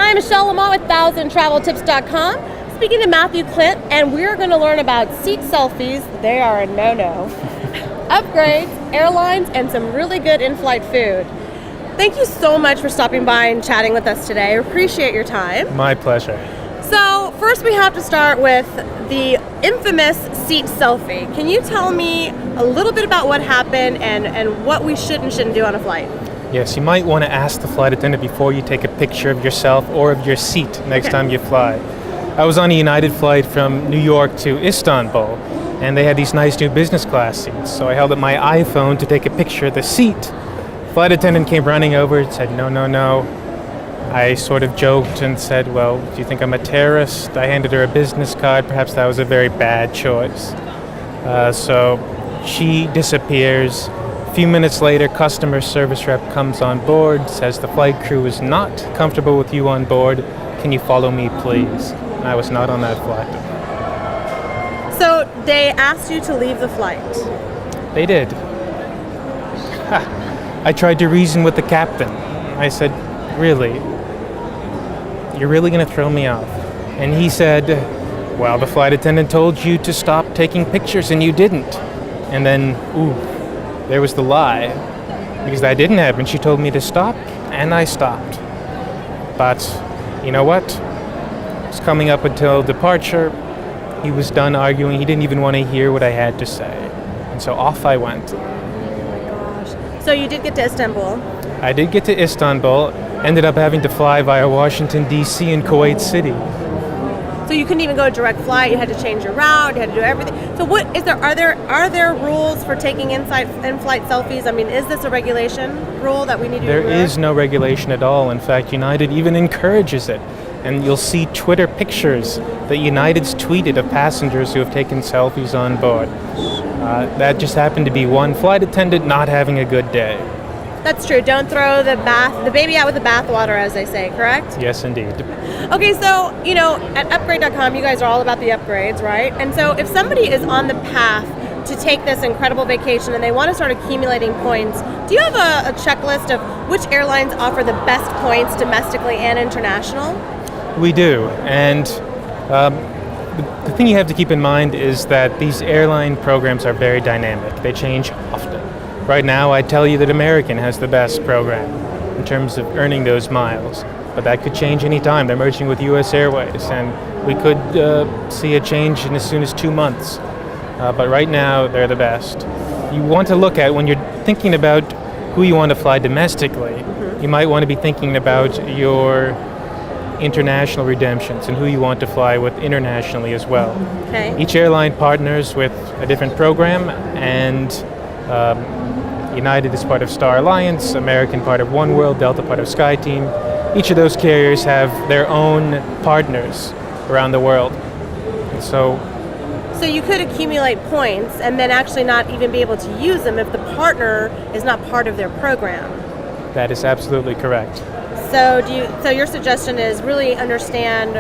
Hi, I'm Michelle Lamont with 1000traveltips.com. Speaking to Matthew Klint, and we're going to learn about seat selfies. They are a no-no. Upgrades, airlines, and some really good in-flight food. Thank you so much for stopping by and chatting with us today. I appreciate your time. My pleasure. So first we have to start with the infamous seat selfie. Can you tell me a little bit about what happened and what we should and shouldn't do on a flight? Yes, you might want to ask the flight attendant before you take a picture of yourself or of your seat next time you fly. I was on a United flight from New York to Istanbul, and they had these nice new business class seats. So I held up my iPhone to take a picture of the seat. Flight attendant came running over and said, no. I sort of joked and said, well, do you think I'm a terrorist? I handed her a business card. Perhaps that was a very bad choice. So she disappears. A few minutes later, customer service rep comes on board, says the flight crew is not comfortable with you on board. Can you follow me, please? And I was not on that flight. So they asked you to leave the flight? They did. I tried to reason with the captain. I said, really? You're really going to throw me off? And he said, well, the flight attendant told you to stop taking pictures and you didn't. And then, there was the lie. Because that didn't happen. She told me to stop, and I stopped. But, you know what? It was coming up until departure. He was done arguing. He didn't even want to hear what I had to say. And so off I went. Oh my gosh. So you did get to Istanbul? I did get to Istanbul. Ended up having to fly via Washington, D.C. and Kuwait City. So you couldn't even go direct flight. You had to change your route. You had to do everything. So what is there? Are there rules for taking in-flight selfies? I mean, is this a regulation rule that we need to? There is no regulation at all. In fact, United even encourages it. And you'll see Twitter pictures that United's tweeted of passengers who have taken selfies on board. That just happened to be one flight attendant not having a good day. That's true. Don't throw the baby out with the bathwater, as they say, correct? Yes, indeed. Okay, so, at upgrade.com, you guys are all about the upgrades, right? And so if somebody is on the path to take this incredible vacation and they want to start accumulating points, do you have a checklist of which airlines offer the best points domestically and international? We do. And the thing you have to keep in mind is that these airline programs are very dynamic. They change often. Right now, I tell you that American has the best program in terms of earning those miles, but that could change any time. They're merging with U.S. Airways, and we could see a change in as soon as 2 months. But right now, they're the best. You want to look at, when you're thinking about who you want to fly domestically, you might want to be thinking about your international redemptions and who you want to fly with internationally as well. Okay. Each airline partners with a different program, and United is part of Star Alliance, American part of One World, Delta part of SkyTeam. Each of those carriers have their own partners around the world. And so you could accumulate points and then actually not even be able to use them if the partner is not part of their program. That is absolutely correct. So your suggestion is really understand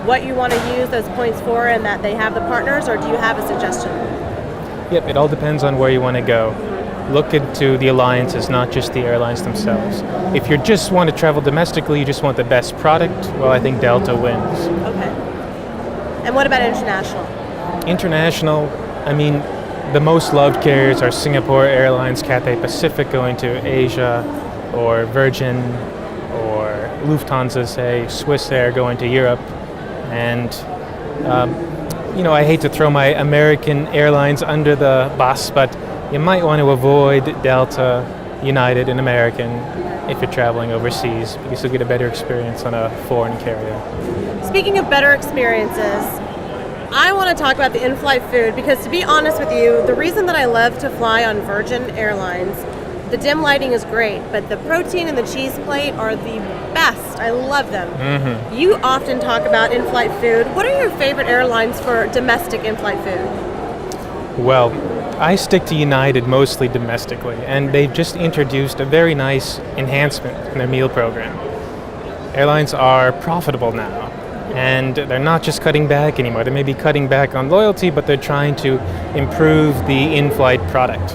what you want to use those points for and that they have the partners, or do you have a suggestion? Yep, it all depends on where you want to go. Look into the alliances, not just the airlines themselves. If you just want to travel domestically, you just want the best product, well, I think Delta wins. Okay. And what about international? International, I mean, the most loved carriers are Singapore Airlines, Cathay Pacific going to Asia, or Virgin, or Lufthansa, say, Swiss Air going to Europe. And I hate to throw my American Airlines under the bus, but you might want to avoid Delta, United, and American if you're traveling overseas, because you'll get a better experience on a foreign carrier. Speaking of better experiences, I want to talk about the in-flight food, because to be honest with you, the reason that I love to fly on Virgin Airlines, the dim lighting is great, but the protein and the cheese plate are the best. I love them. Mm-hmm. You often talk about in-flight food. What are your favorite airlines for domestic in-flight food? Well, I stick to United mostly domestically, and they've just introduced a very nice enhancement in their meal program. Airlines are profitable now, and they're not just cutting back anymore. They may be cutting back on loyalty, but they're trying to improve the in-flight product.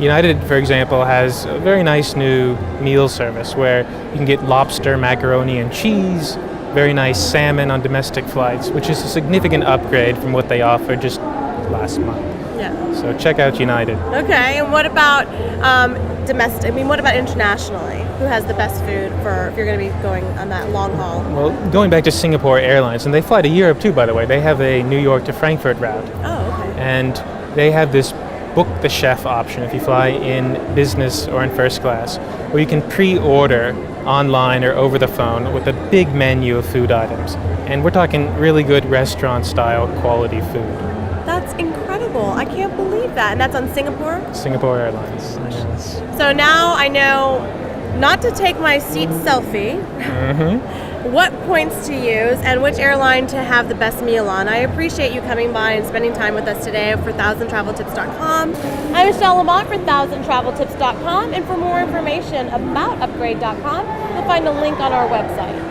United, for example, has a very nice new meal service where you can get lobster, macaroni, and cheese, very nice salmon on domestic flights, which is a significant upgrade from what they offered just last month. Yeah. So check out United. Okay, and what about domestic? I mean, what about internationally? Who has the best food for if you're going to be going on that long haul? Well, going back to Singapore Airlines, and they fly to Europe too, by the way. They have a New York to Frankfurt route. Oh, okay. And they have this book the chef option if you fly in business or in first class, where you can pre-order online or over the phone with a big menu of food items. And we're talking really good restaurant-style quality food. That's incredible. I can't believe that. And that's on Singapore? Singapore Airlines. Yes. So now I know not to take my seat selfie, what points to use, and which airline to have the best meal on. I appreciate you coming by and spending time with us today for 1000traveltips.com. I'm Michelle Lamont for 1000traveltips.com, and for more information about upgrade.com, you'll find a link on our website.